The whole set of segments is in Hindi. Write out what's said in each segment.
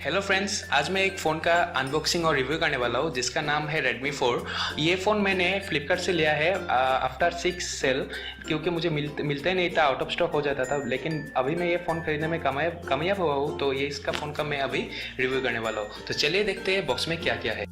हेलो फ्रेंड्स, आज मैं एक फ़ोन का अनबॉक्सिंग और रिव्यू करने वाला हूँ जिसका नाम है Redmi 4। ये फ़ोन मैंने फ्लिपकार्ट से लिया है आफ्टर 6 सेल, क्योंकि मुझे मिलता ही नहीं था, आउट ऑफ स्टॉक हो जाता था। लेकिन अभी मैं ये फ़ोन खरीदने में कामयाब हुआ हूँ, तो ये इसका फ़ोन का मैं अभी रिव्यू करने वाला हूँ। तो चलिए देखते हैं बॉक्स में क्या क्या है।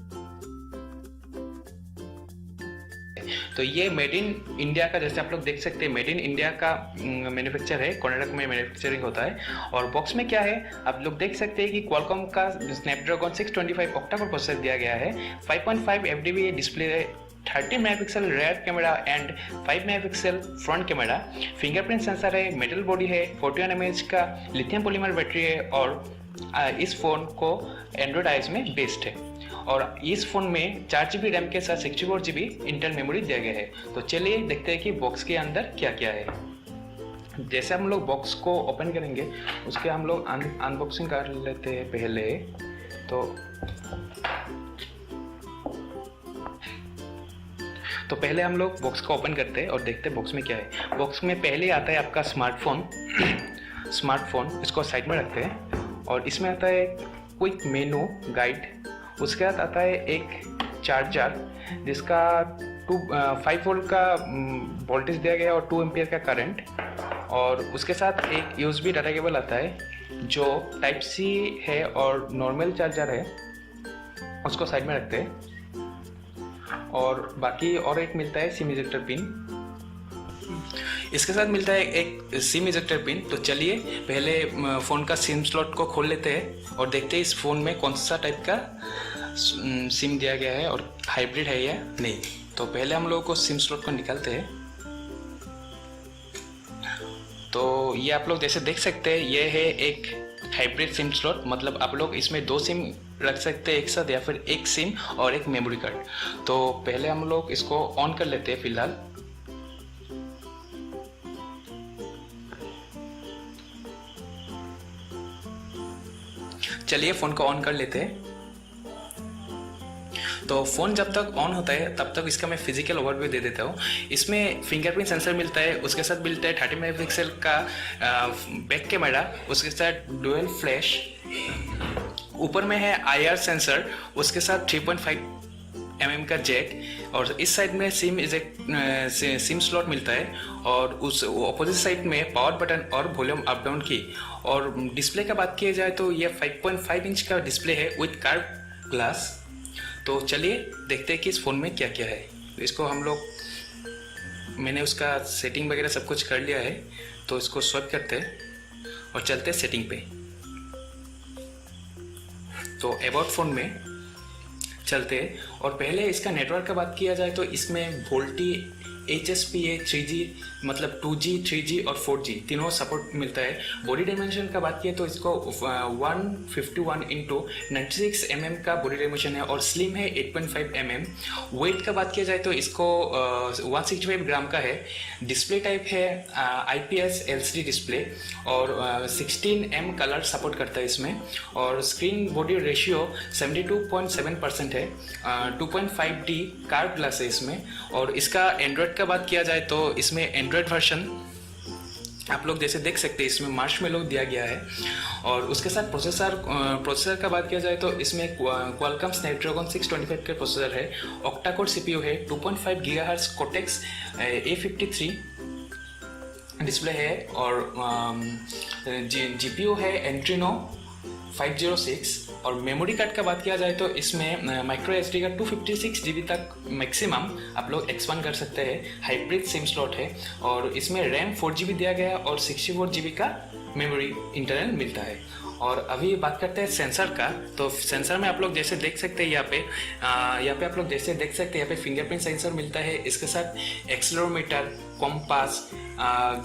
तो ये मेड इन इंडिया का, जैसे आप लोग देख सकते हैं, मेड इन इंडिया का मैन्युफैक्चर है, कर्नाटक में मैन्युफैक्चरिंग होता है। और बॉक्स में क्या है आप लोग देख सकते हैं कि क्वालकॉम का स्नैपड्रैगन 625 ऑक्टा कोर प्रोसेसर दिया गया है। 5.5 FDP डिस्प्ले है, 30 megapixel rare camera and 5 megapixel front camera. Fingerprint sensor है, मेटल बॉडी है, 41 mAh का लिथियम पॉलीमर बैटरी है। और इस फ़ोन को एंड्रॉयड आईओएस में बेस्ड है। और इस फ़ोन में 4GB रैम के साथ 64GB इंटरनल मेमोरी दिया गया है। तो चलिए देखते हैं कि बॉक्स के अंदर क्या क्या है। जैसे हम लोग बॉक्स को ओपन करेंगे उसके हम लोग अनबॉक्सिंग कर लेते हैं पहले। तो पहले हम लोग बॉक्स को ओपन करते हैं और देखते हैं बॉक्स में क्या है। बॉक्स में पहले आता है आपका स्मार्टफोन। इसको साइड में रखते हैं और इसमें आता है क्विक मेनू गाइड। उसके बाद आता है एक चार्जर जिसका 5 वोल्ट का वोल्टेज दिया गया है और 2 एम्पियर का करंट। और उसके साथ एक USB डाटा केबल आता है जो टाइप C है और नॉर्मल चार्जर है, उसको साइड में रखते हैं। और बाकी और एक मिलता है सिम इजेक्टर पिन। इसके साथ मिलता है एक सिम इजेक्टर पिन। तो चलिए पहले फ़ोन का सिम स्लॉट को खोल लेते हैं और देखते हैं इस फ़ोन में कौन सा टाइप का सिम दिया गया है और हाइब्रिड है या नहीं। तो पहले हम लोगों को सिम स्लॉट को निकालते हैं। तो ये आप लोग जैसे देख सकते हैं, ये है एक हाइब्रिड सिम स्लॉट, मतलब आप लोग इसमें 2 सिम रख सकते हैं एक साथ, या फिर एक सिम और एक मेमोरी कार्ड। तो पहले हम लोग इसको ऑन कर लेते हैं फिलहाल। चलिए फ़ोन को ऑन कर लेते हैं। तो फ़ोन जब तक ऑन होता है तब तक इसका मैं फिजिकल ओवरव्यू दे देता हूँ। इसमें फिंगरप्रिंट सेंसर मिलता है, उसके साथ मिलता है 30 मेगापिक्सल का बैक कैमरा, उसके साथ डुअल फ्लैश। ऊपर में है IR सेंसर, उसके साथ 3.5 mm का जैक। और इस साइड में सिम स्लॉट मिलता है। और उस ऑपोजिट साइड में पावर बटन और वॉल्यूम अप डाउन की। और डिस्प्ले का बात किया जाए तो ये 5.5 इंच का डिस्प्ले है विथ कर्व ग्लास। तो चलिए देखते हैं कि इस फ़ोन में क्या क्या है। तो इसको हम लोग, मैंने उसका सेटिंग वगैरह सब कुछ कर लिया है, तो इसको स्वाइप करते हैं और चलते हैं सेटिंग पे। तो अबाउट फ़ोन में चलते हैं। और पहले इसका नेटवर्क का बात किया जाए तो इसमें वोल्टी HSPA 3G, मतलब 2G 3G और 4G तीनों सपोर्ट मिलता है। बॉडी डायमेंशन का बात किया तो इसको 151x96 mm का बॉडी डायमेंशन है और स्लिम है 8.5 mm। वेट का बात किया जाए तो इसको 165 ग्राम का है। डिस्प्ले टाइप है IPS LCD डिस्प्ले और 16M कलर सपोर्ट करता है इसमें। और स्क्रीन बॉडी रेशियो 72.7% है। 2.5D कार्व ग्लास है इसमें। और इसका एंड्रॉयड का बात किया जाए तो इसमें एंड्रॉयड वर्जन आप लोग जैसे देख सकते हैं, इसमें मार्शमेलो दिया गया है। और उसके साथ प्रोसेसर का बात किया जाए तो इसमें क्वालकॉम स्नैपड्रैगन 625 का प्रोसेसर है। ऑक्टा कोर CPU है, 2.5 GHz कोर्टेक्स A53 डिस्प्ले है। और GPU है एंट्रीनो 506। और मेमोरी कार्ड का बात किया जाए तो इसमें माइक्रो SD का 256GB तक मैक्सिमम आप लोग एक्सपांड कर सकते हैं। हाइब्रिड सिम स्लॉट है और इसमें रैम 4GB दिया गया है और 64GB का मेमोरी इंटरनल मिलता है। और अभी बात करते हैं सेंसर का। तो सेंसर में आप लोग जैसे देख सकते हैं, यहाँ पे आप लोग जैसे देख सकते हैं, यहाँ पे फिंगरप्रिंट सेंसर मिलता है। इसके साथ accelerometer, compass,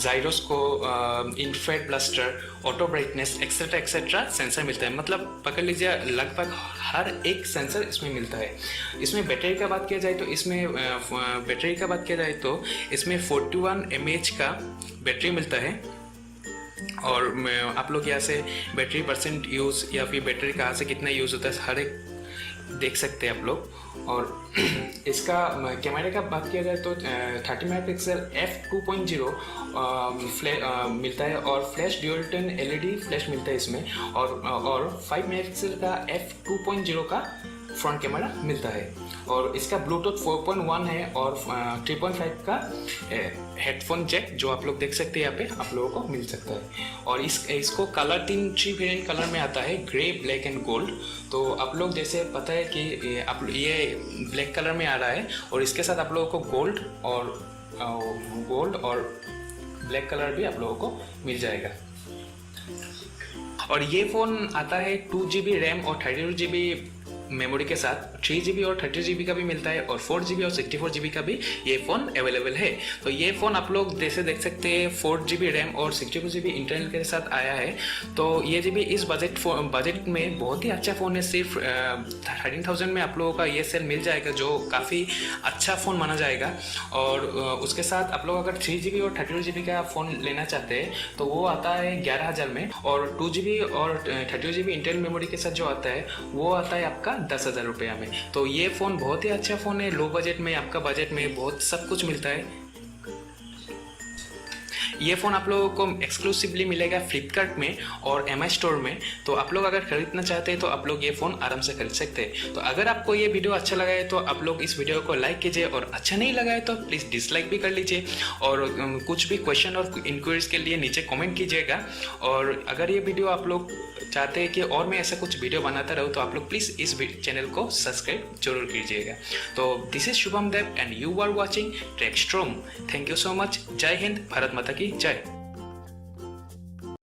gyroscope, infrared blaster, auto brightness etcetera sensor मिलता है। मतलब पकड़ लीजिए लगभग हर एक सेंसर इसमें मिलता है। इसमें बैटरी का बात किया जाए तो इसमें 41 mAh का बैटरी मिलता है। और आप लोग यहाँ से बैटरी परसेंट यूज़ या फिर बैटरी कहाँ से कितना यूज़ होता है हर एक देख सकते हैं आप लोग। और इसका कैमरे का बात किया जाए तो 30 मेगापिक्सल f2.0 मिलता है और flash dual tone LED flash मिलता है इसमें, और 5 मेगापिक्सल का f2.0 का फ्रंट कैमरा मिलता है। और इसका ब्लूटूथ 4.1 है और 3.5 का हेडफोन जैक जो आप लोग देख सकते हैं यहाँ पे आप लोगों को मिल सकता है। और इसको कलर 3 वेरिएंट कलर में आता है, ग्रे, ब्लैक एंड गोल्ड। तो आप लोग जैसे पता है कि ये ब्लैक कलर में आ रहा है और इसके साथ आप लोगों को गोल्ड और ब्लैक कलर भी आप लोगों को मिल जाएगा। और ये फ़ोन आता है 2 GB रैम और 32 GB मेमोरी के साथ। 3 GB और 30 GB का भी मिलता है और 4 GB और 64 GB का भी ये फ़ोन अवेलेबल है। तो ये फ़ोन आप लोग जैसे देख सकते हैं 4 GB रैम और 64 GB इंटरनल के साथ आया है। तो ये जी भी इस बजट में बहुत ही अच्छा फ़ोन है। सिर्फ 13,000 में आप लोगों का ये सेल मिल जाएगा जो काफ़ी अच्छा फ़ोन माना जाएगा। और उसके साथ आप लोग अगर 3 GB और 32 GB का फ़ोन लेना चाहते हैं तो वो आता है 11,000 में, और 2 GB और 32 GB इंटरनल मेमोरी के साथ जो आता है वो आता है आपका 10,000 रुपया में। तो ये फ़ोन बहुत ही अच्छा फ़ोन है, लो बजट में, आपका बजट में बहुत सब कुछ मिलता है। ये फ़ोन आप लोगों को एक्सक्लूसिवली मिलेगा फ्लिपकार्ट में और MI स्टोर में। तो आप लोग अगर खरीदना चाहते हैं तो आप लोग ये फ़ोन आराम से खरीद सकते हैं। तो अगर आपको ये वीडियो अच्छा लगा है तो आप लोग इस वीडियो को लाइक कीजिए, और अच्छा नहीं लगा है तो प्लीज़ डिसलाइक भी कर लीजिए। और कुछ भी क्वेश्चन और इंक्वायरीज के लिए नीचे कमेंट कीजिएगा। और अगर ये वीडियो आप लोग चाहते हैं कि और मैं ऐसा कुछ वीडियो बनाता रहूँ तो आप लोग प्लीज़ इस चैनल को सब्सक्राइब जरूर कीजिएगा। तो this is Shubham Dev and you are watching Textrom. Thank you so much. जय हिंद, भारत माता की जय।